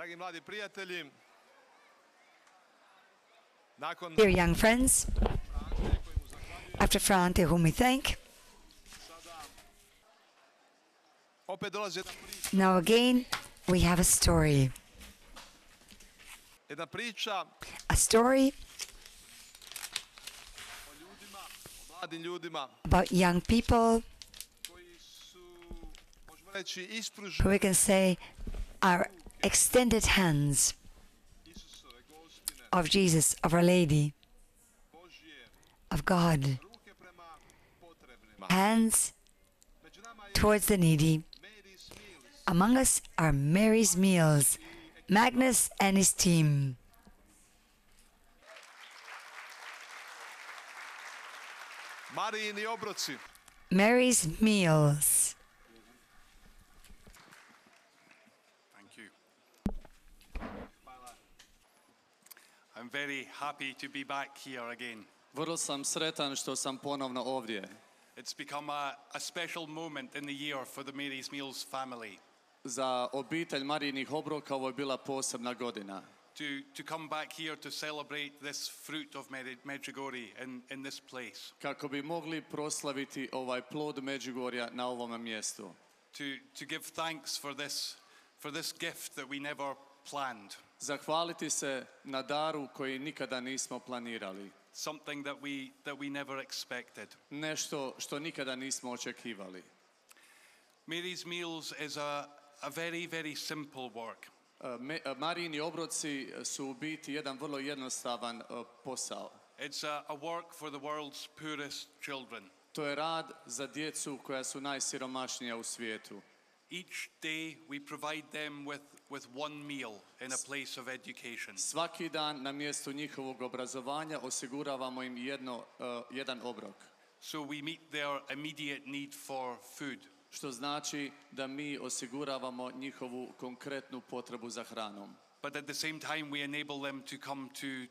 Dragi mladi prijatelji, nakon Dear young friends, after Frante, whom we thank, opet dolazi jedna priča. now again we have a story. Jedna priča A story o ljudima, o mladim ljudima about young people koji su, možemo reći, who ispružili we can say are extended hands Isusove, Gospine, of Jesus, of Our Lady, Božje, of God, ruke prema potrebnima. hands Među nama je towards the needy. Mary's Meals. Among us are Mary's Meals, Magnus and his team. Marijini obroci. Mary's Meals. Thank you. I'm very happy to be back here again. Vrlo sam sretan što sam ponovno ovdje. It's become a special moment in the year for the Mary's Meals family Za obitelj Marijinih obroka ovo je bila posebna godina. to come back here to celebrate this fruit of Medjugorje in this place. Kako bi mogli proslaviti ovaj plod Medjugorja na ovom mjestu. To give thanks for this gift that we never planned. Zahvaliti se na daru koji nikada nismo planirali. Something that we never expected. Nešto što nikada nismo očekivali. Mary's Meals is a very, very simple work. Marijini obroci su u biti jedan vrlo jednostavan posao. It's a work for the world's poorest children. To je rad za djecu koja su najsiromašnija u svijetu. Each day we provide them with one meal in a place of education. Svaki dan na mjestu njihovog obrazovanja osiguravamo im jedan obrok. So we meet their immediate need for food. Što znači da mi osiguravamo njihovu konkretnu potrebu za hranom. But at the same time we enable them to come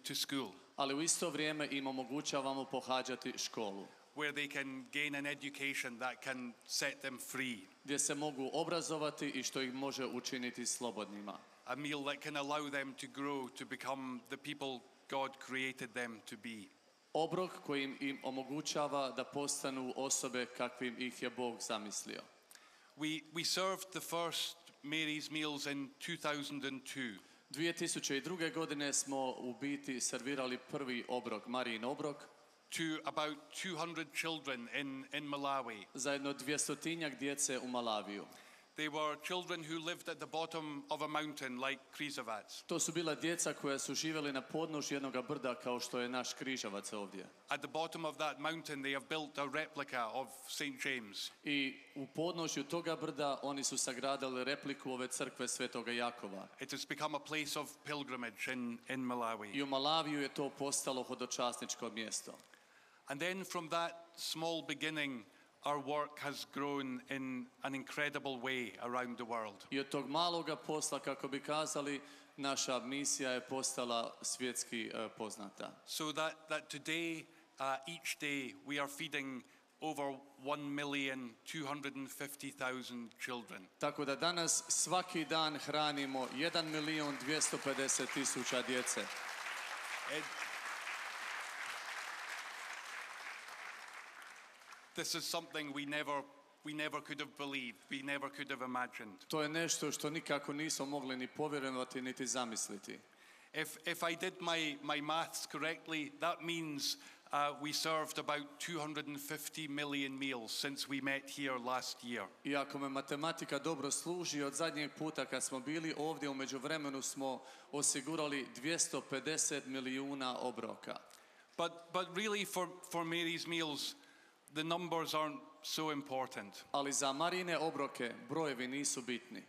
to school, Ali u isto vrijeme im omogućavamo pohađati školu, where they can gain an education that can set them free. gdje se mogu obrazovati i što ih može učiniti slobodnima. A meal that can allow them to grow to become the people God created them to be. Obrok koji im omogućava da postanu osobe kakvim ih je Bog zamislio. We served the first Mary's Meals in 2002. 2002. godine smo u biti servirali prvi obrok, Marijin obrok, To about 200 children in Malawi. za jedno 200-tinjak djece u Malaviju. They were children who lived at the bottom of a mountain like Križevac. To su bila djeca koja su živjeli na podnožju jednog brda kao što je naš Križevac ovdje. At the bottom of that mountain they have built a replica of St. James. I u podnožju toga brda oni su sagradili repliku ove crkve Svetoga Jakova. It has become a place of pilgrimage in Malawi. I u Malaviju je to postalo hodočasničko mjesto. And then from that small beginning our work has grown in an incredible way around the world. I od tog maloga posla, kako bi kazali, naša misija je postala svjetski poznata. So that today, each day, we are feeding over 1,250,000 children. Tako da danas svaki dan hranimo 1.250.000 djece. This is something we never could have believed, we never could have imagined. To je nešto što nikako nismo mogli ni povjerovati niti zamisliti. If I did my maths correctly, that means we served about 250 million meals since we met here last year. I ako me matematika dobro služi, od zadnjeg puta kad smo bili ovdje u međuvremenu smo osigurali 250 milijuna obroka. But really for Mary's Meals, the numbers aren't so important. Ali za Marijine obroke brojevi nisu bitni.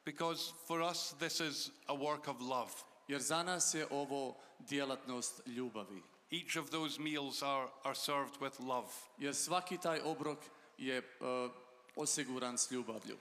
Because for us this is a work of love. Jer za nas je ovo djelatnost ljubavi. Each of those meals are served with love. Jer svaki taj obrok je osiguran s ljubavlju.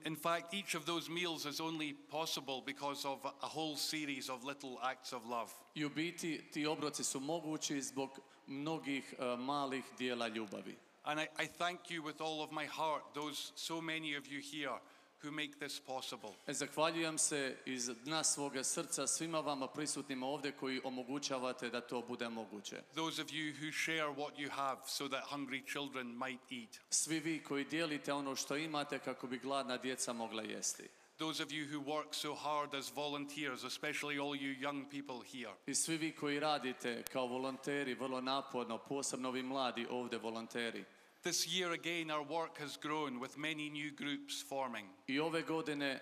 In fact, each of those meals is only possible because of a whole series of little acts of love. I u biti ti obroci su mogući zbog mnogih malih dijela ljubavi. And I thank you with all of my heart, those so many of you here who make this possible. Zahvaljujem se iz dna svoga srca svima vama prisutnima ovdje koji omogućavate da to bude moguće. Those of you who share what you have so that hungry children might eat. Svi vi koji dijelite ono što imate kako bi gladna djeca mogla jesti. Those of you who work so hard as volunteers, especially all you young people here. I svi vi koji radite kao volonteri vrlo naporno, posebno vi mladi ovdje volonteri. This year again our work has grown with many new groups forming. I ove godine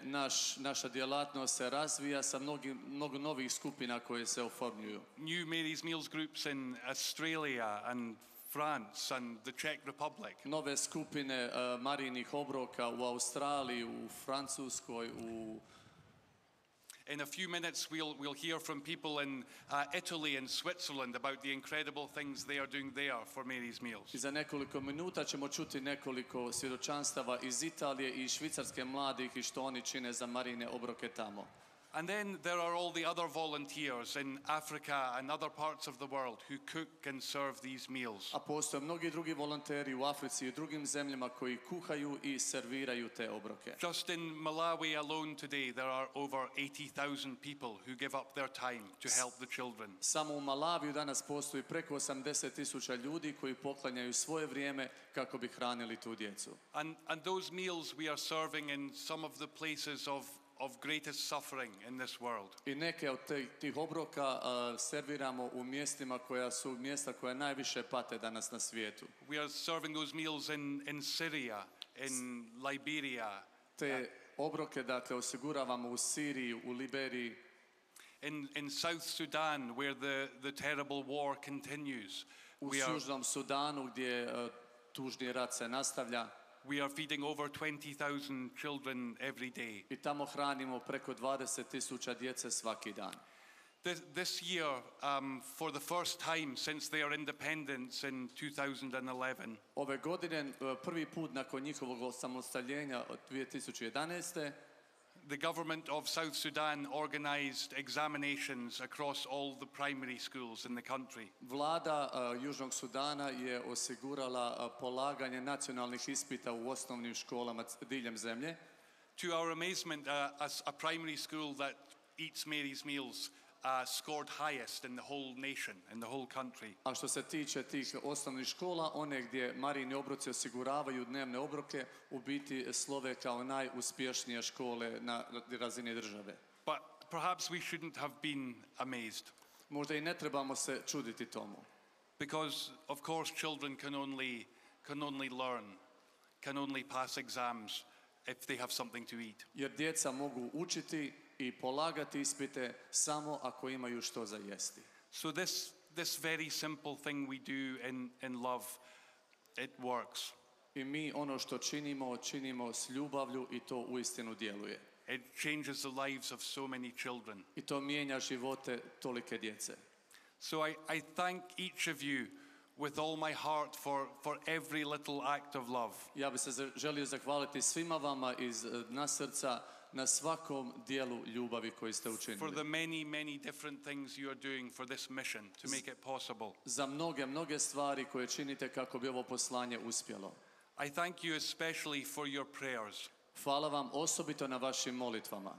naša djelatnost se razvija sa mnogo novih skupina koje se oformljuju. New Mary's Meals groups in Australia and France and the Czech Republic. Nove skupine Marijinih obroka u Australiji, u Francuskoj, In a few minutes we'll hear from people in Italy and Switzerland about the incredible things they are doing there for Mary's Meals. I za nekoliko minuta ćemo čuti nekoliko svjedočanstava iz Italije i Švicarske mladih i što oni čine za Marijine obroke tamo. And then there are all the other volunteers in Africa and other parts of the world who cook and serve these meals. A postoje mnogi drugi volonteri u Africi i drugim zemljama koji kuhaju i serviraju te obroke. Just in Malawi alone today there are over 80,000 people who give up their time to help the children. Samo u Malaviju danas postoji preko 80,000 ljudi koji poklanjaju svoje vrijeme kako bi hranili tu djecu. And those meals we are serving in some of the places of greatest suffering in this world. I neke od tih obroka serviramo u mjestima koja su mjesta koja najviše pate danas na svijetu. We are serving those meals in Syria, in Liberia. Te obroke dakle osiguravamo u Siriji, u Liberiji. In South Sudan where the terrible war continues. U Južnom Sudanu gdje tužni rat se nastavlja. We are feeding over 20,000 children every day. I tamo hranimo preko 20,000 djece svaki dan. This year, for the first time since their independence in 2011, ove godine prvi put nakon njihovog osamostaljenja od 2011. The government of South Sudan organized examinations across all the primary schools in the country. Vlada Južnog Sudana je osigurala polaganje nacionalnih ispita u osnovnim školama diljem zemlje. To our amazement, a primary school that eats Mary's Meals scored highest in the whole nation, in the whole country. A što se tiče tih osnovnih škola, one gdje Marijini obroci osiguravaju dnevne obroke, u biti slove kao najuspješnije škole na razini države. But perhaps we shouldn't have been amazed. Možda i ne trebamo se čuditi tomu. Because of course children can only learn, can only pass exams if they have something to eat. Jer djeca mogu učiti i polagati ispite samo ako imaju što za jesti. So this very simple thing we do in love, it works. I mi ono što činimo s ljubavlju i to uistinu djeluje. It changes the lives of so many children. I to mijenja živote tolike djece. So I thank each of you with all my heart for every little act of love. Ja bih se želio zahvaliti svima vama iz dna srca na svakom dijelu ljubavi koji ste učinili. For the many different things you are doing for this mission to make it possible. Za mnoge stvari koje činite kako bi ovo poslanje uspjelo. I thank you especially for your prayers. Hvala vam osobito na vašim molitvama.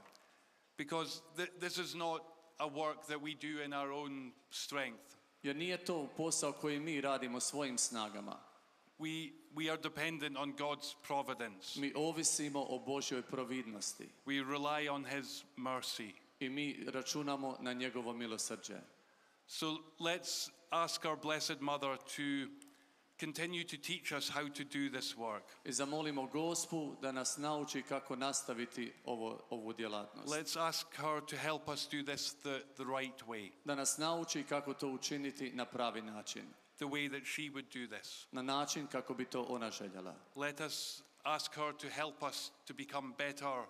Because this is not a work that we do in our own strength. Jer nije to posao koji mi radimo svojim snagama. We are dependent on God's providence. Mi ovisimo o Božjoj providnosti. We rely on his mercy. I mi računamo na njegovo milosrđe. So let's ask our blessed mother to continue to teach us how to do this work. I zamolimo Gospu da nas nauči kako nastaviti ovu djelatnost. Let's ask her to help us do this the right way. Da nas nauči kako to učiniti na pravi način. The way that she would do this. Na način kako bi to ona željela. Let us ask her to help us to become better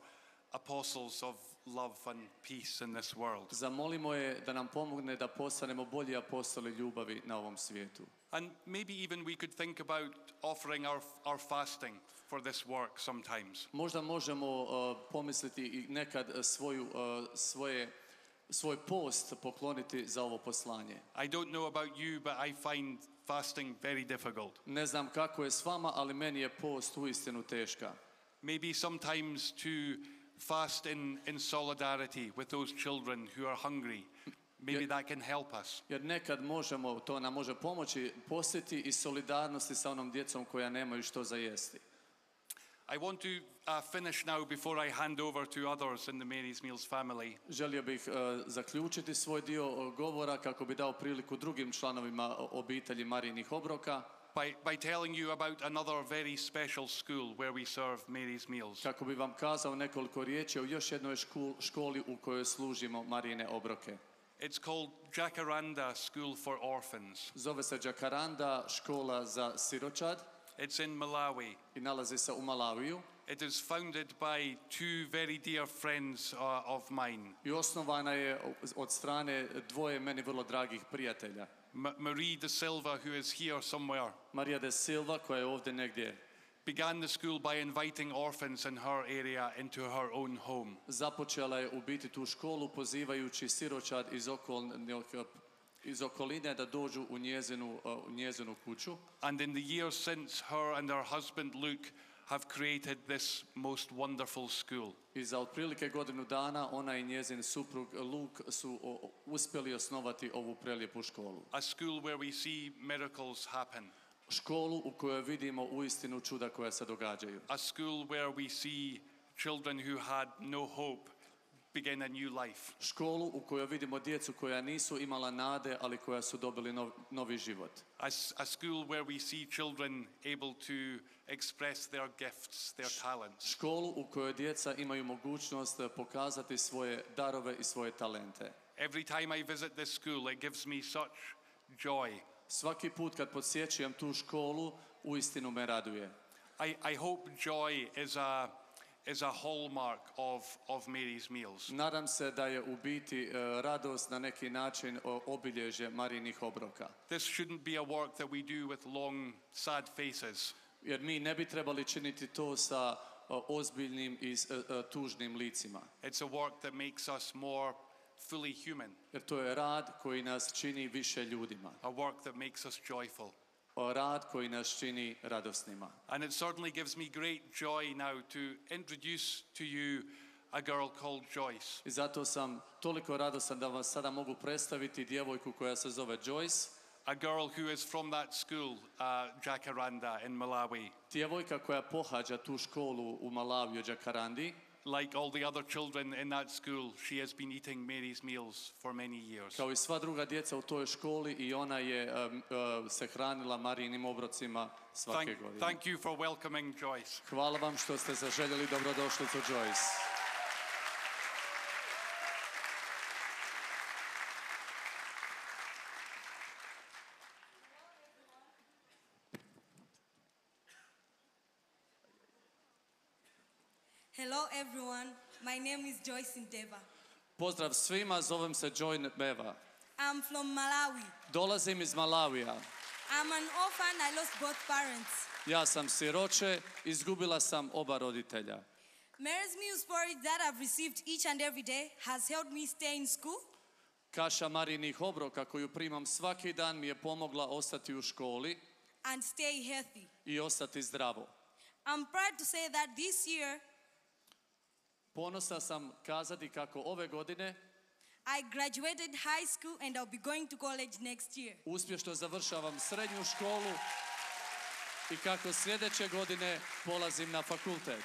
apostles of love and peace in this world. Zamolimo je da nam pomogne da postanemo bolji apostoli ljubavi na ovom svijetu. And maybe even we could think about offering our fasting for this work sometimes. Možda možemo pomisliti i nekad svoj post pokloniti za ovo poslanje. I don't know about you, but I find fasting very difficult. Ne znam kako je s vama, ali meni je post uistinu teška. maybe sometimes to fast in solidarity with those children who are hungry. Maybe that can help us. Jer nekad možemo, to nam može pomoći, postiti i solidarnosti sa onom djecom koja nemaju što za jesti. I want to finish now before I hand over to others in the Mary's Meals family. Želio bih zaključiti svoj dio govora kako bi dao priliku drugim članovima obitelji Marijinih obroka. By telling you about another very special school where we serve Mary's Meals. Kako bi vam kazao nekoliko riječi o još jednoj školi u kojoj služimo Marijine obroke. It's called Jacaranda School for Orphans. Zove se Jacaranda škola za siročad. It's in Malawi. I nalazi se u Malaviju. It is founded by two very dear friends of mine. I osnovana je od strane dvoje meni vrlo dragih prijatelja. Marie de Silva, who is here somewhere, Maria de Silva, koja je ovdje negdje, began the school by inviting orphans in her area into her own home. Započela je u biti tu školu pozivajući siročad iz okoline da dođu u njezinu kuću. And in the years since, her and her husband Luke have created this most wonderful school. I za otprilike godinu dana ona i njezin suprug Luke su uspjeli osnovati ovu prelijepu školu. A school where we see miracles happen. Školu u kojoj vidimo uistinu čuda koja se događaju. A school where we see children who had no hope begin a new life. Školu u kojoj vidimo djecu koja nisu imala nade, ali koja su dobili novi život. A school where we see children able to express their gifts, their talents. Školu u kojoj djeca imaju mogućnost pokazati svoje darove i svoje talente. Every time I visit this school, it gives me such joy. Svaki put kad posjećujem tu školu, uistinu me raduje. I hope joy is a hallmark of Mary's Meals. Nadam se da je u biti radost na neki način obilježje Marijinih obroka. This shouldn't be a work that we do with long, sad faces. Jer mi ne bi trebali činiti to sa ozbiljnim i tužnim licima. It's a work that makes us more fully human. Jer to je rad koji nas čini više ljudima. A work that makes us joyful. Rad koji nas čini radosnima. And it certainly gives me great joy now to introduce to you a girl called Joyce. I zato sam toliko radostan da vam sada mogu predstaviti djevojku koja se zove Joyce. A girl who is from that school, Jacaranda in Malawi. Djevojka koja pohađa tu školu u Malaviju, Jacarandi. Like all the other children in that school, she has been eating Mary's Meals for many years. Kao i sva druga djeca u toj školi i ona je se hranila Marijinim obrocima svake godine. Thank you for welcoming Joyce. Hvala vam što ste zaželjeli dobrodošlicu Joyce. Hello everyone, my name is Joyce Ndeba. Pozdrav svima, zovem se Joy Ndeba. I'm from Malawi. Dolazim iz Malavija. I'm an orphan, I lost both parents. Ja sam siroče, izgubila sam oba roditelja. Mary's Meals porridge that I've received each and every day has helped me stay in school. Kaša Marijinih obroka koju primam svaki dan mi je pomogla ostati u školi And stay healthy. i ostati zdravo. I'm proud to say that this year Ponosan sam kazati kako ove godine I graduated high school and I'll be going to college next year. uspješno završavam srednju školu i kako sljedeće godine polazim na fakultet.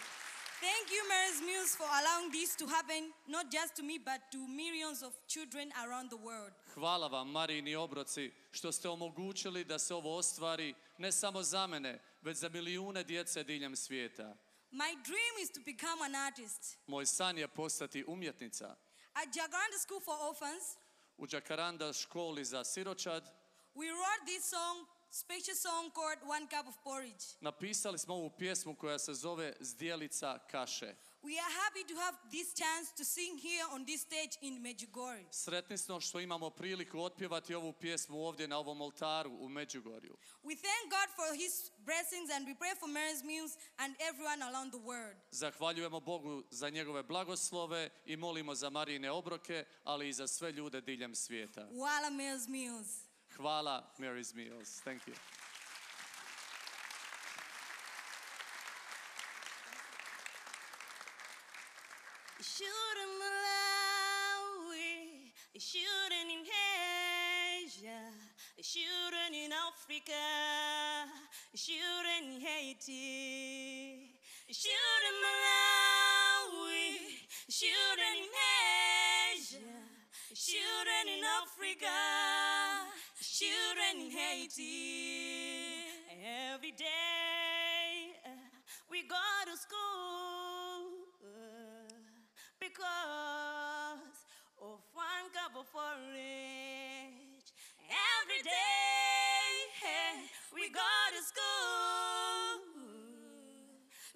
Thank you, Mary's Meals, for allowing this to happen, not just to me, but to millions of children around the world. Hvala vam, Marijini obroci, što ste omogućili da se ovo ostvari ne samo za mene, već za milijune djece diljem svijeta. My dream is to become an artist. Moj san je postati umjetnica. At Jacaranda School for Orphans, U Jacaranda školi za siročad we wrote this special song called One Cup of Porridge. napisali smo ovu pjesmu koja se zove Zdjelica kaše. We are happy to have this chance to sing here on this stage in Medjugorje. Sretni smo što imamo priliku otpjevati ovu pjesmu ovdje na ovom oltaru u Medjugorju. We thank God for His blessings and we pray for Mary's Meals and everyone around the world. Zahvaljujemo Bogu za njegove blagoslove i molimo za Marijine obroke, ali i za sve ljude diljem svijeta. Hvala Mary's Meals. Hvala Mary's Meals. Thank you. Shooting Malawi, shooting in Asia, shooting in Africa, shooting in Haiti, shooting Malawi, shooting in Asia, shooting in Africa, shooting in Haiti. Every day we go to school because of one cup of porridge. Every day we go to school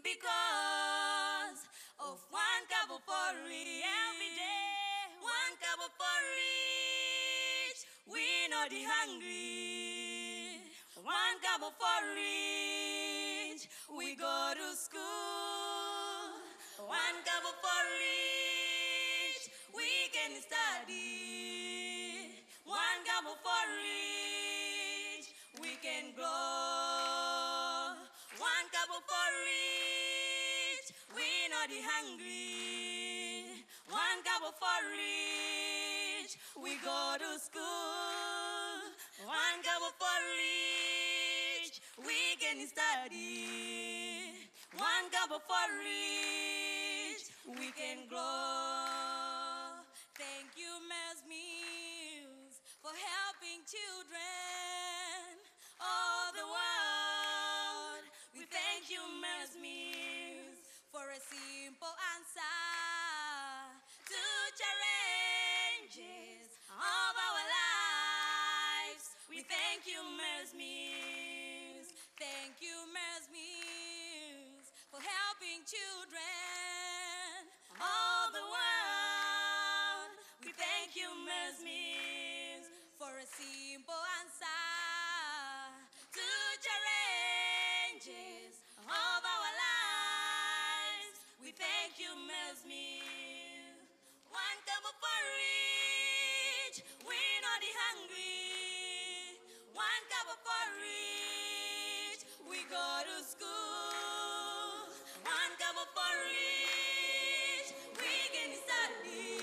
because of one cup of porridge. Every day, one cup of porridge. We know the hungry. One cup of porridge. We go to school. One cup of porridge. We can study. One cup of porridge. We can grow. One cup of porridge. We know the hungry. One cup of porridge. We go to school. One cup of porridge. We can study. One cup of porridge. We can grow. Thank you, Mass Meals, for helping children all the world. We thank you, Mass Meals, for a simple answer to challenges of our lives. We thank you, Mass Meals. Thank you, Mass Meals, for helping children all the world. We thank you, Mass Meals, for a simple answer to challenges of our lives. We thank you, Mass Meals. One cup of porridge, we know the hungry. One cup of porridge, we go to school. One cup of porridge, we can study.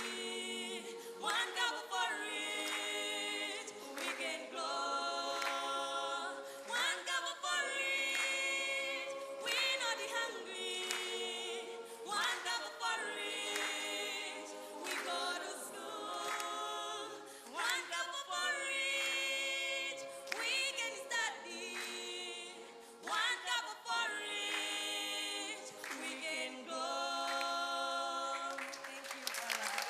One cup of porridge, we can grow. One cup of porridge, we know the hungry. One cup of porridge, we go to school. One cup of porridge, we can study. One cup of porridge, we can grow. Thank you, Paula.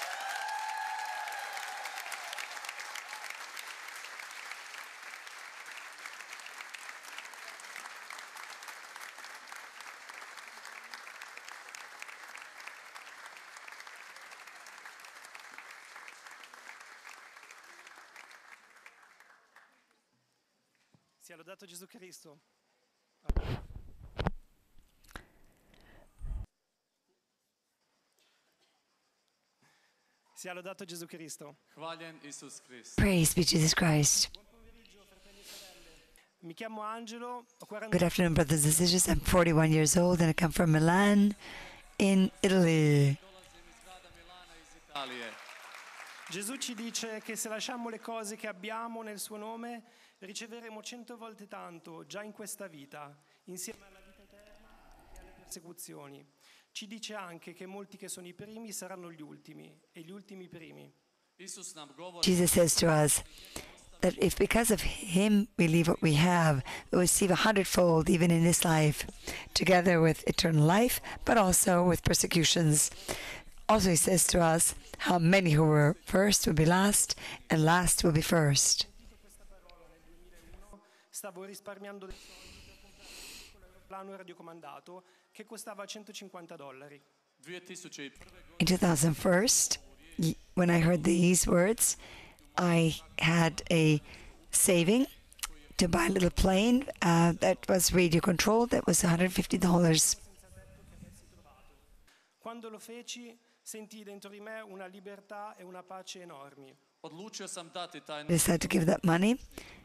Sia lodato Gesù Cristo. Sia lodato Gesù Cristo. Hvaljen Isus Krist. Praise be Jesus Christ. Mi chiamo Angelo, ho 40 Good afternoon, brothers and sisters. I'm 41 years old and I come from Milan in Italy. Dolazim iz grada Milana iz Italije. Gesù ci dice che se lasciamo le cose che abbiamo nel suo nome, riceveremo 100 volte tanto già in questa vita, insieme alla vita eterna e alle persecuzioni. Ci dice anche che molti che sono i primi saranno gli ultimi e gli ultimi i primi. Isus nam govori Jesus says to us that if because of him we leave what we have, we'll receive 100-fold even in this life, together with eternal life, but also with persecutions. Also he says to us how many who were first will be last, and last will be first. Stavo risparmiando dei soldi per comprare un piccolo aeroplano radiocomandato che costava $150. 2001. In 2001, when I heard these words, I had a saving to buy a little plane that was radio controlled. That was $150. Quando lo feci, sentii dentro di me una libertà e una pace enormi. Odlučio sam dati taj I decided to give that money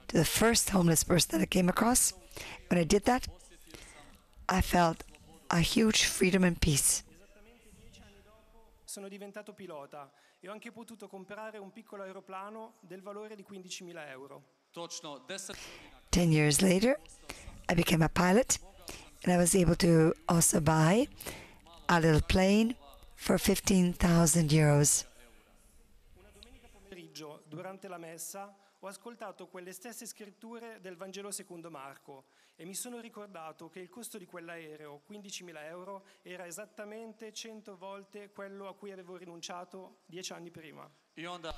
to the first homeless person that I came across. When I did that, I felt a huge freedom and peace. sono diventato pilota e ho anche potuto comprare un piccolo aeroplano del valore di 15.000 euro. Točno 10 10 years later, I became a pilot, and I was able to also buy a little plane for 15,000 euros. Una domenica pomeriggio, durante la messa, ho ascoltato quelle stesse scritture del Vangelo secondo Marco e mi sono ricordato che il costo di quell'aereo, 15.000 euro, era esattamente 100 volte quello a cui avevo rinunciato 10 anni prima. i onda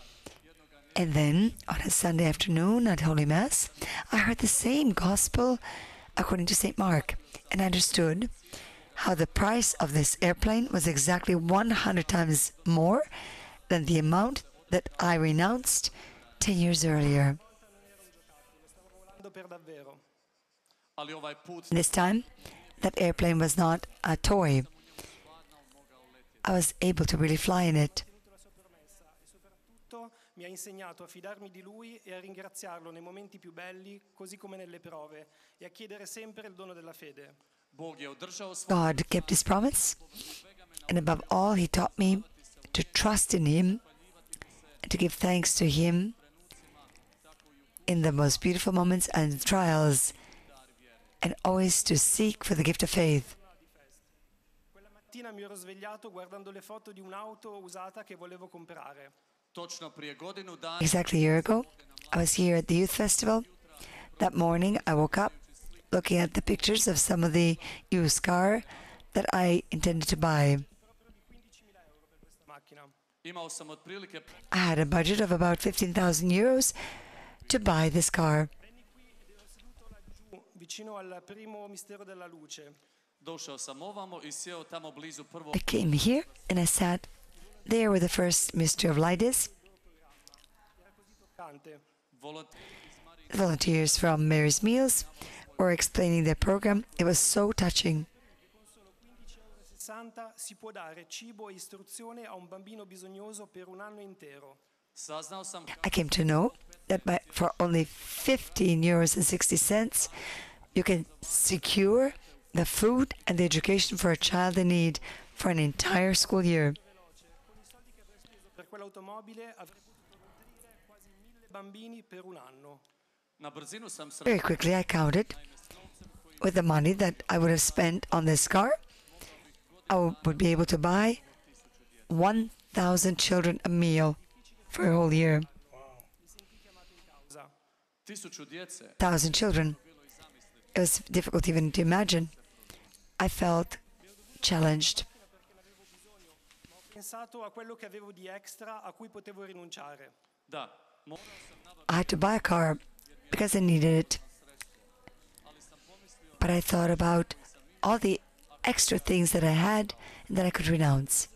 And then, on a Sunday afternoon at Holy Mass, I heard the same gospel according to St. Mark, and I understood how the price of this airplane was exactly 100 times more than the amount that I renounced 10 years earlier. Stavo volando per davvero. ali ovaj put This time, that airplane was not a toy. I was able to really fly in it. La sua promessa e soprattutto mi ha insegnato a fidarmi di lui e a ringraziarlo nei momenti più belli, così come nelle prove, e a chiedere sempre il dono della fede. Bog je održao svoj God kept his promise, and above all, he taught me to trust in him and to give thanks to him in the most beautiful moments and trials, and always to seek for the gift of faith. Quella mattina mi ero svegliato guardando le foto di un'auto usata che volevo comprare. točno prije godinu dana Exactly a year ago, I was here at the youth festival. That morning, I woke up looking at the pictures of some of the used car that I intended to buy. Macchina. imao sam otprilike I had a budget of about 15,000 euros to buy this car. Giù, vicino al primo mistero della luce. došao sam ovamo i sjeo tamo blizu prvog I came here and I sat there where the first mystery of light is. Toccante. volontera The volunteers from Mary's Meals were explaining their program. It was so touching. 60 si può dare cibo e istruzione a un bambino bisognoso per un anno intero. saznao sam I came to know that for only 15 euros and 60 cents, you can secure the food and the education for a child in need for an entire school year. Per quell'automobile avrei potuto nutrire quasi 1.000 bambini per un anno. na brzinu sam Very quickly, I counted with the money that I would have spent on this car, I would be able to buy 1,000 children a meal for a whole year. Causa. 1000 djece 1,000 children. It was difficult even to imagine. I felt challenged. Ho pensato a quello che avevo di extra a cui potevo rinunciare. da morao sam nabaviti I had to buy a car because I needed it. But I thought about all the extra things that I had and that I could renounce.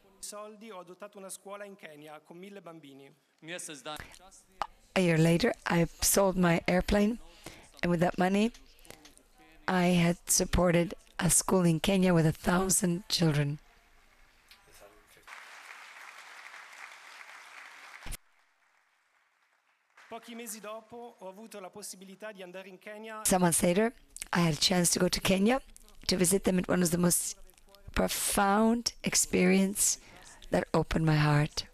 Con i soldi ho adottato una scuola in Kenya con 1.000 bambini. mjesec dana kasnije A year later, I sold my airplane, and with that money, I had supported a school in Kenya with 1,000 children. Pochi mesi dopo ho avuto la possibilità di andare in Kenya Some months later, I had a chance to go to Kenya to visit them. It was one of the most profound experience that opened my heart.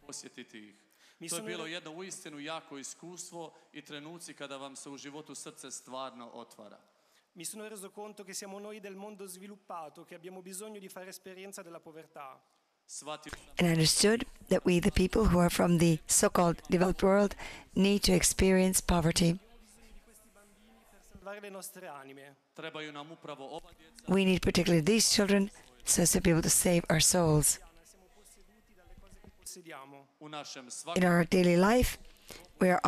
posjetiti ih. Mi To je sono bilo re- jedno uistinu jako iskustvo i trenuci kada vam se u životu srce stvarno otvara. Mi sono reso conto che siamo noi del mondo sviluppato che abbiamo bisogno di fare esperienza della povertà. Shvatio sam And I understood that we, the people who are from the so-called developed world, need to experience poverty. Salvare le nostre anime. trebaju nam upravo ova djeca We need particularly these children so as to be able to save our souls. Siamo posseduti dalle cose che possediamo. u našem In svakodnevnom our daily life, we are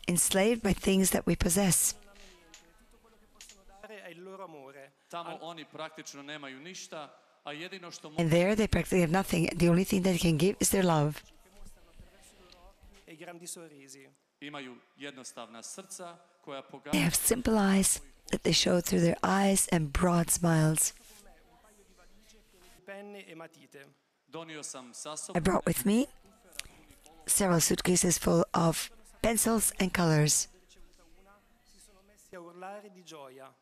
enslaved by things that we possess. Dare è il loro amore. tamo oni praktično nemaju ništa, a jedino što And there they practically have nothing. The only thing that they can give is their love. E i grandi sorrisi. imaju jednostavna srca koja They pogađaju have simple eyes that they show through their eyes and broad smiles. Penne e matite. Donio sam sa I sobom brought with me several suitcases full of pencils and colors. Si sono messi a urlare di gioia.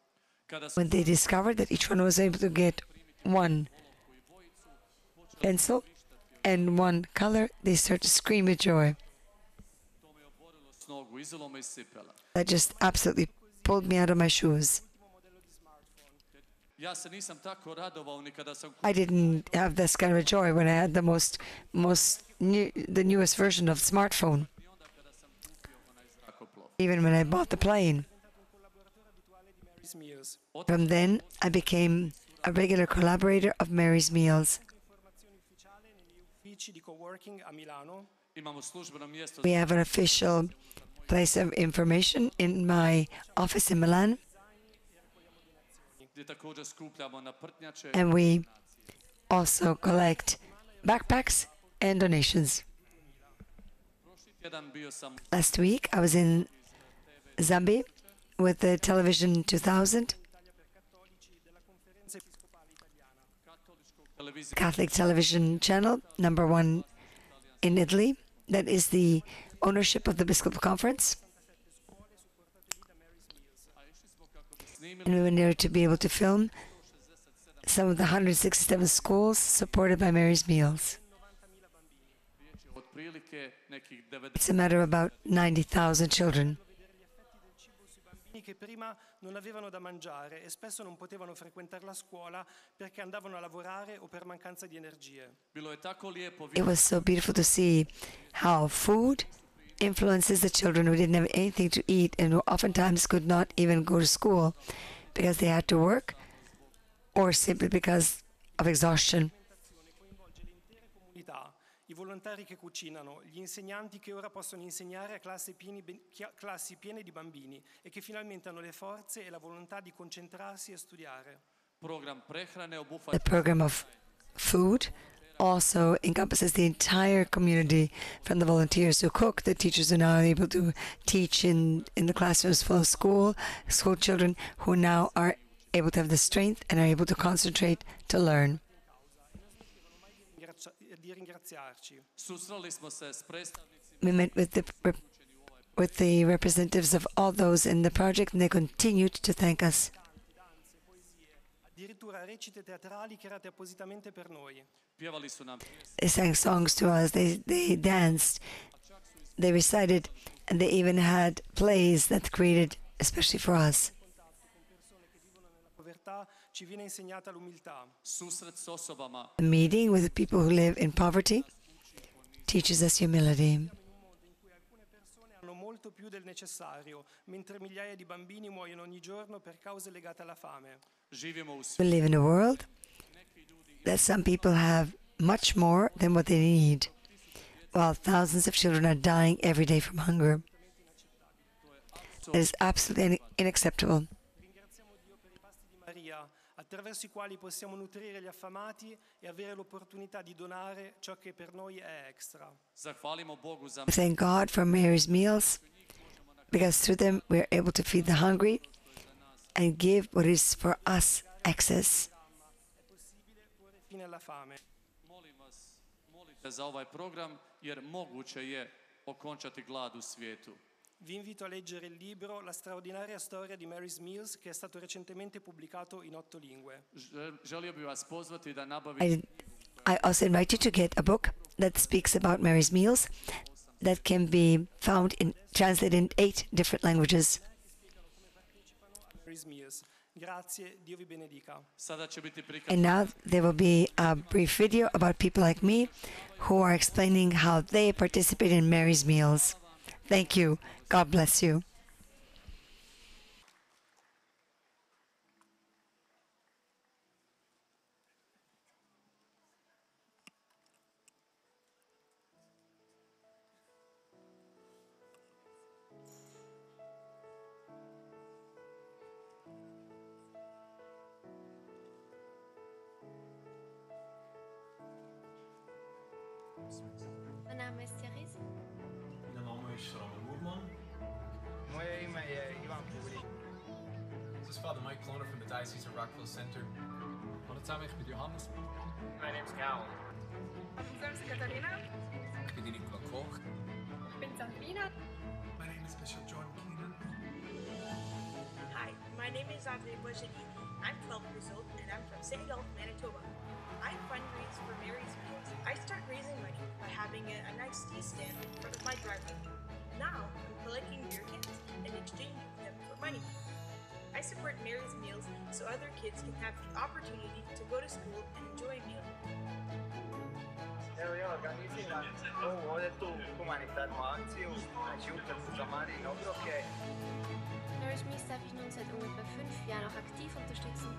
kada sam When they discovered that each one was able to get one pencil and one color, they start to scream with joy. That just absolutely pulled me out of my shoes. I didn't have this kind of joy when I had the the newest version of smartphone. Even when I bought the plane. From then, I became a regular collaborator of Mary's Meals. We have an official place of information in my office in Milan. And we also collect backpacks and donations. Last week, I was in Zambia with the Television 2000, Catholic television channel, #1 in Italy. That is the ownership of the Episcopal Conference. And we were there to be able to film some of the 167 schools supported by Mary's Meals. It's a matter of about 90,000 children. Che prima non avevano da mangiare e spesso non potevano frequentare la scuola perché andavano a lavorare o per mancanza di energie. It was so beautiful to see how food influences the children who didn't have anything to eat and who oftentimes could not even go to school because they had to work or simply because of exhaustion. I volontari che cucinano, gli insegnanti che ora possono insegnare a classi piene di bambini e che finalmente hanno le forze e la volontà di concentrarsi e studiare. The program of food also encompasses the entire community, from the volunteers who cook, the teachers who are now able to teach in the classrooms full of school children who now are able to have the strength and are able to concentrate to learn. We met with the representatives of all those in the project, and they continued to thank us. They sang songs to us, they danced, they recited, and they even had plays that created especially for us. A meeting with the people who live in poverty teaches us humility. We live in a world that some people have much more than what they need, while thousands of children are dying every day from hunger. It is absolutely unacceptable. Attraverso I quali possiamo nutrire gli affamati e avere l'opportunità di donare ciò che per noi è extra. Thank God for Mary's Meals, because through them we are able to feed the hungry and give what is for us excess. Molim vas, molite za ovaj program, jer moguće je okončati glad u svijetu. Vi invito a leggere il libro La straordinaria storia di Mary's Meals, che è stato recentemente pubblicato in 8 lingue. Želio bih vas pozvati da nabavite. I also invite you to get a book that speaks about Mary's Meals that can be found translated in 8 different languages. Mary's Meals. Grazie, Dio vi benedica. And now there will be a brief video about people like me who are explaining how they participate in Mary's Meals. Thank you. God bless you. Mijn naam is Therese. Mijn naam is Ronald Moerman. Moje ime je Ivan Puri. This is Father Mike Cloner from the Diocese of Rockville Center. Hallo zusammen, ich bin Johannes. My name's Cal. Nazywam się Katarina. Ich bin Nicola Koch. Ich bin Sandrina. My name is Bishop John Keenan. Hi, my name is Andre Bojenik. I'm 12 years old and I'm from St. Adolph, Manitoba. I fundraise for Mary's Meals. I start raising money by having a nice tea stand in front of my driveway. Now I'm collecting beer cans and exchanging them for money. I support Mary's Meals so other kids can have the opportunity to go to school and enjoy a meal. Evo ja organiziram ovu ovdje tu humanitarnu akciju, znači utrku za Marine obroke. Mary's Meals darf ich nun seit ungefähr 5 Jahren auch aktiv unterstützen,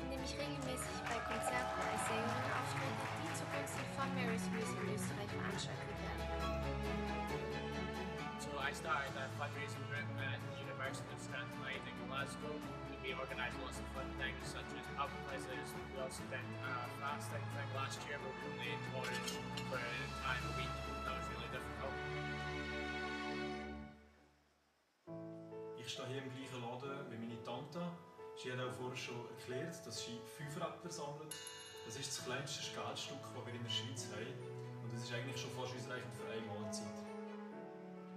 indem ich regelmäßig bei Konzerten als Sängerin auftrete, die zugunsten von Mary's Meals in Österreich veranstaltet werden. So I started a fundraising group at the University of Strathclyde in Glasgow. We organised lots of fun things such as pub quizzes. We also did a fasting thing last year where we only ate porridge for an entire week. That was really difficult. Ich stehe hier im gleichen Laden wie meine Tante. Sie hat auch vorher schon erklärt, dass sie 5 Rapper sammelt. Das ist das kleinste Geldstück, das wir in der Schweiz haben. Und es ist eigentlich schon fast ausreichend für eine Mahlzeit.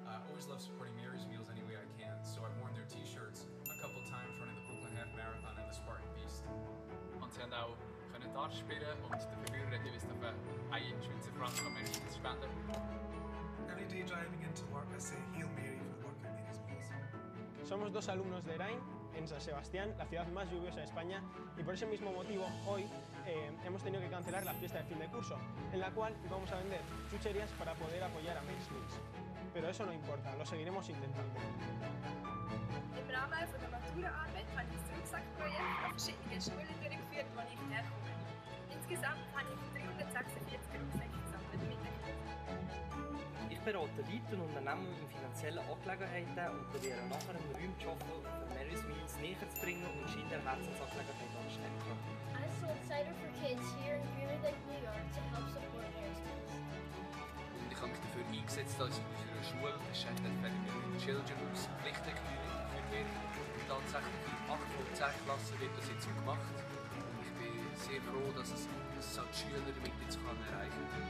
I always love supporting Mary's Meals any way I can, so I've worn their t-shirts a couple times running the Brooklyn Half Marathon and the Spartan Beast. Und sie haben auch Darts spielen und der Verführer hat jeweils einen Schweizer Franken an Mary's Meals spenden. Every day driving into work I say Hail Mary for the work at Mary's Meals. Somos 2 alumnos de ERAIN en San Sebastián, la ciudad más lluviosa de España, y por ese mismo motivo hoy hemos tenido que cancelar la fiesta de fin de curso, en la cual vamos a vender chucherías para poder apoyar a Mary's Meals. Pero eso no importa, lo seguiremos intentando. Im Rahmen von der Maturaarbeit habe ich das Rucksackprojekt an verschiedenen Schulen durchgeführt, wo ich herkomme. Insgesamt habe ich 346 Rucksäcke gesammelt mit den Kindern. Ich berate Leute und Unternehmen in finanziellen Angelegenheiten und probiere nachher einen Raum zu schaffen, für Mary's Meals näher zu bringen und verschiedene Herzensangelegenheiten anzustellen. I sold cider for kids here in Greater Lake, New York to help support Mary's Meals. Und ich habe mich dafür eingesetzt, dass in unserer Schule Family Children's Pflichterkündigung eingeführt wird. Und tatsächlich in 8 von 10 Klassen wird das jetzt so gemacht. Und ich bin sehr froh, dass es auch die Schüler damit jetzt erreichen kann.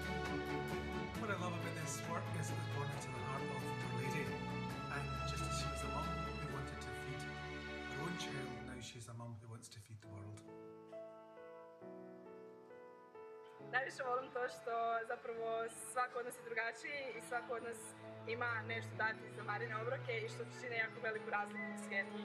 What I love about this work is it was born into the heart of Our Lady. And just as she was a mum who wanted to feed her own child, now she's a mum who wants to feed the world. Najviše volim to što zapravo svako od nas je drugačiji i svako od nas ima nešto dati za Marine obroke i što čine jako veliku razliku u svijetu.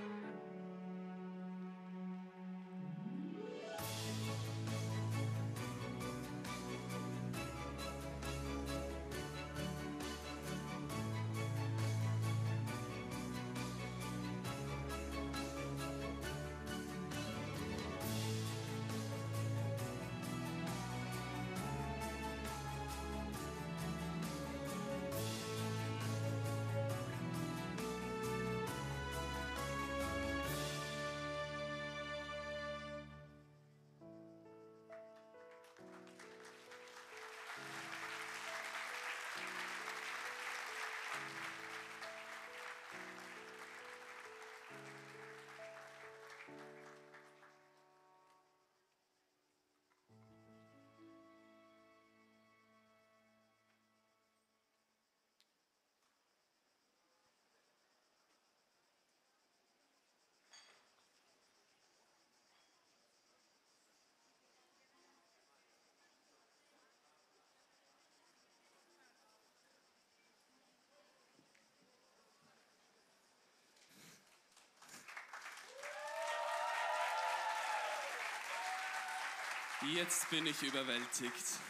Jetzt bin ich überwältigt.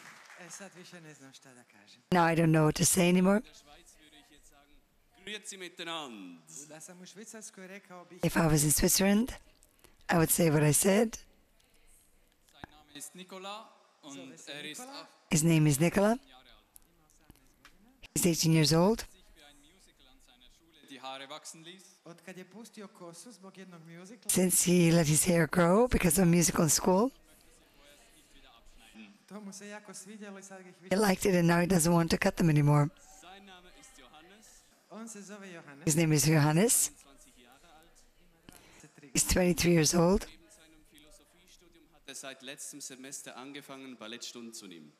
Now I don't know what to say anymore. Grüezi miteinander. If I was in Switzerland, I would say what I said. Sein Name ist Nicola und ist His name is Nicola. He's 18 years old. die Haare wachsen ließ. Since he let his hair grow because of a musical in school, he liked it and now he doesn't want to cut them anymore. Sein Name ist Johannes. His name is Johannes. He's 23 years old. Neben seinem Philosophiestudium hat er seit letztem Semester angefangen, Ballettstunden zu nehmen.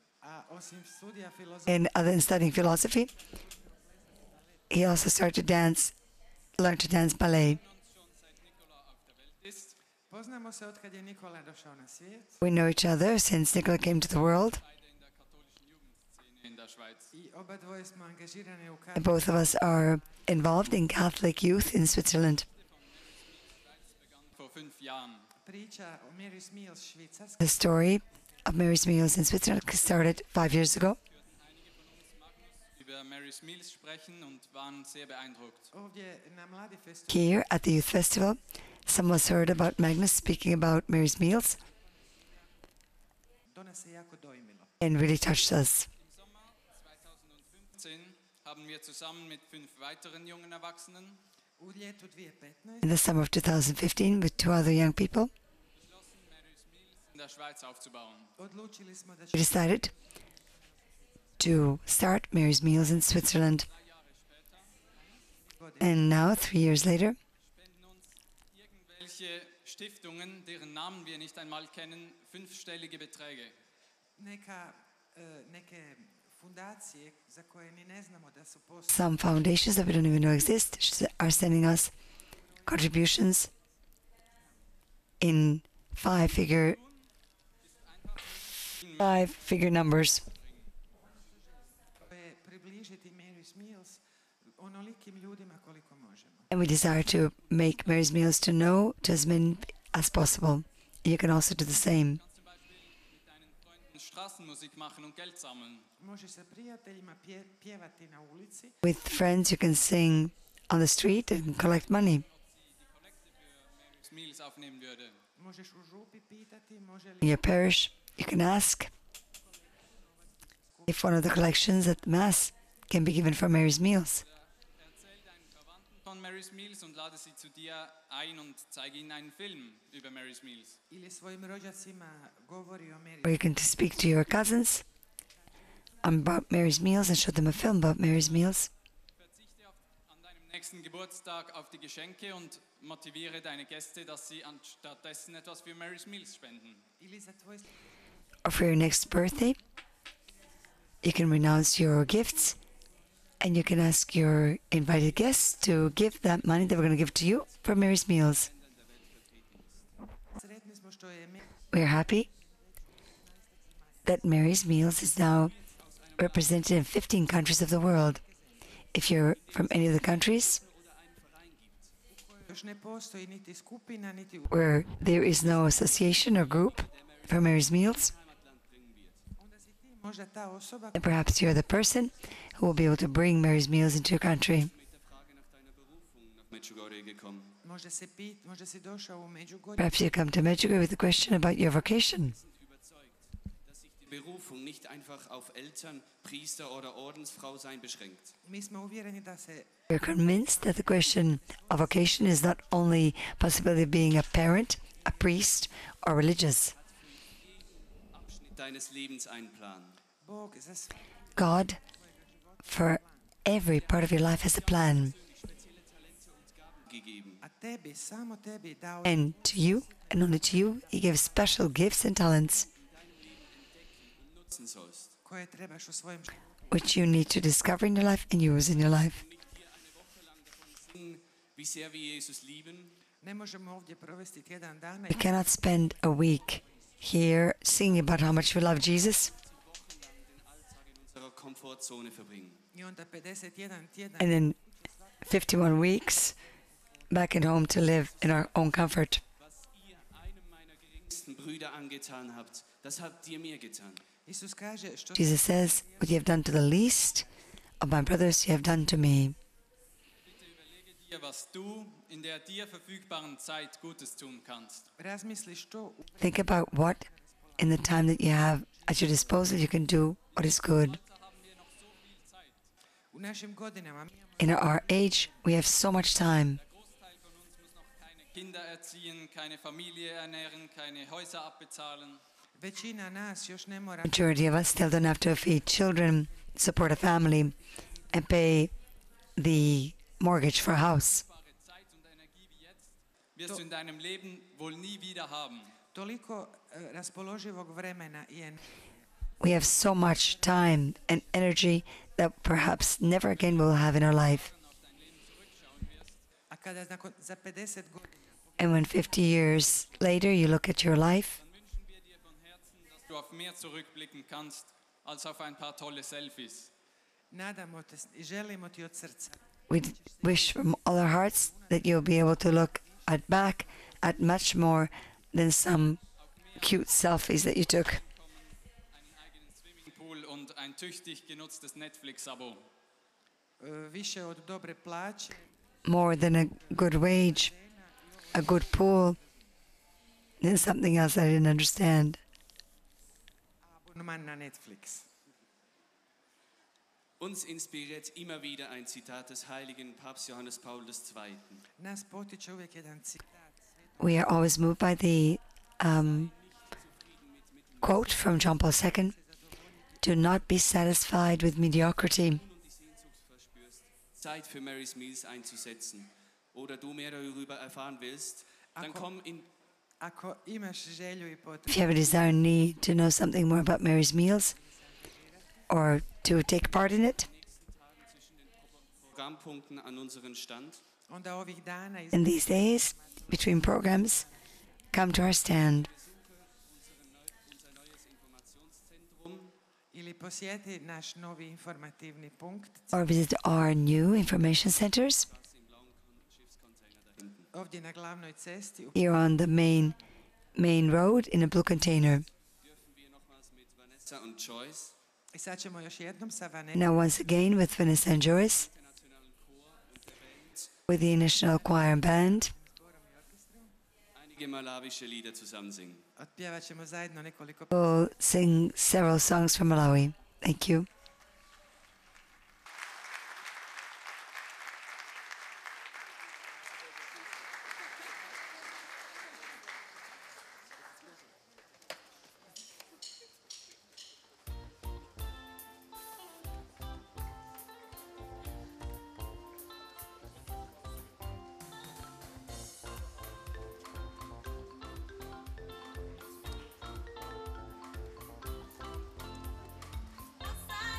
And other than studying philosophy, he also started to learn to dance ballet. Seit Nicola auf der Welt ist, We know each other since Nicola came to the world. And both of us are involved in Catholic youth in Switzerland. The story of Mary's Meals in Switzerland started 5 years ago. Here at the Youth Festival, some of us heard about Magnus speaking about Mary's Meals and really touched us. In the summer of 2015, with 2 other young people, we decided to start Mary's Meals in Switzerland. And now, 3 years later, Stiftungen, deren Namen wir nicht einmal kennen, 5-stellige Beträge. Some foundations that we don't even know exist are sending us contributions in five-figure numbers. And we desire to make Mary's Meals to know to as many as possible. You can also do the same. With friends, you can sing on the street and collect money. In your parish, you can ask if one of the collections at Mass can be given for Mary's Meals. Von Mary's Meals und lade sie zu dir ein und zeige ihnen einen Film über Mary's Meals. Or you can speak to your cousins about Mary's Meals and show them a film about Mary's Meals. Verzichte an deinem nächsten Geburtstag auf die Geschenke und motiviere deine Gäste, dass sie anstattdessen etwas für Mary's Meals spenden. Or for your next birthday, you can renounce your gifts and you can ask your invited guests to give that money that we're going to give to you for Mary's Meals. We are happy that Mary's Meals is now represented in 15 countries of the world. If you're from any of the countries where there is no association or group for Mary's Meals, and perhaps you're the person who will be able to bring Mary's Meals into your country. Perhaps you come to Medjugorje with a question about your vocation. Berufung nicht einfach auf Eltern, Priester oder Ordensfrau sein beschränkt. We're convinced that the question of vocation is not only possibility of being a parent, a priest, or religious. Deines Lebens einen Plan. God, for every part of your life, has a plan. And to you, and only to you, He gives special gifts and talents which you need to discover in your life and use in your life. Wie sehr wir Jesus lieben. We cannot spend a week here singing about how much we love Jesus and then 51 weeks back at home to live in our own comfort. Brüder angetan habt, das habt ihr mir getan. Jesus says, what you have done to the least of my brothers, you have done to me. Bitte überlege dir, was du in der dir verfügbaren Zeit Gutes tun kannst. Think about what, in the time that you have at your disposal, you can do what is good. In our age, we have so much time. Kinder erziehen, keine Familie ernähren, keine Häuser abbezahlen. Majority of us still don't have to feed children, support a family, and pay the mortgage for a house. Wirst du in deinem Leben wohl nie wieder haben. We have so much time and energy that perhaps never again we'll have in our life. And when 50 years later you look at your life, dass du auf mehr zurückblicken kannst, als auf ein paar tolle Selfies. Nadamo te I želimo ti od srca. we wish from all our hearts that you'll be able to look back at much more than some cute selfies that you took. Pool und ein tüchtig genutztes Netflix-Abo. Više od dobre plaće. More than a good wage, a good pool, and something else I didn't understand. Abonnement na Netflix. Uns inspiriert immer wieder ein Zitat des heiligen Papst Johannes Paul II. Nas potiče uvijek jedan citat. We are always moved by the quote from John Paul II, "Do not be satisfied with mediocrity." Zeit für Mary's Meals einzusetzen oder du mehr darüber erfahren willst, dann komm in Ako imaš želju I If you potrebu have a desire and need to know something more about Mary's Meals or to take part in it, Programmpunkten an unseren Stand. onda ovih dana in these days, between programs, come to our stand ili posjeti naš novi informativni punkt or visit our new information centers ovdje na glavnoj cesti u here on the main road in a blue container. Vanessa und Joyce I sad ćemo još jednom sa Vanessa Now once again with Vanessa and Joyce, with the National Choir and Band, einige malawische Lieder zusammen singen. Otpjevat ćemo zajedno nekoliko we'll sing several songs from Malawi. Thank you. Outside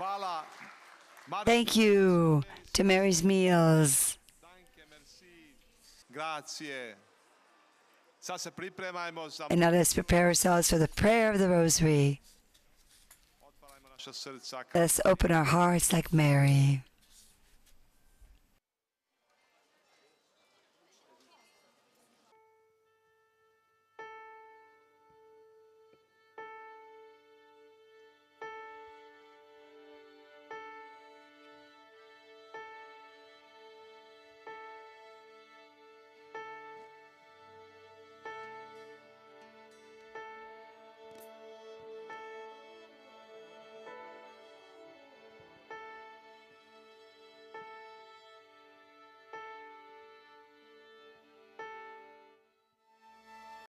Hvala. Thank you to Mary's Meals. Grazie. Sad se pripremajmo za And now let's prepare ourselves for the prayer of the Rosary. naša srca. Let's open our hearts like Mary.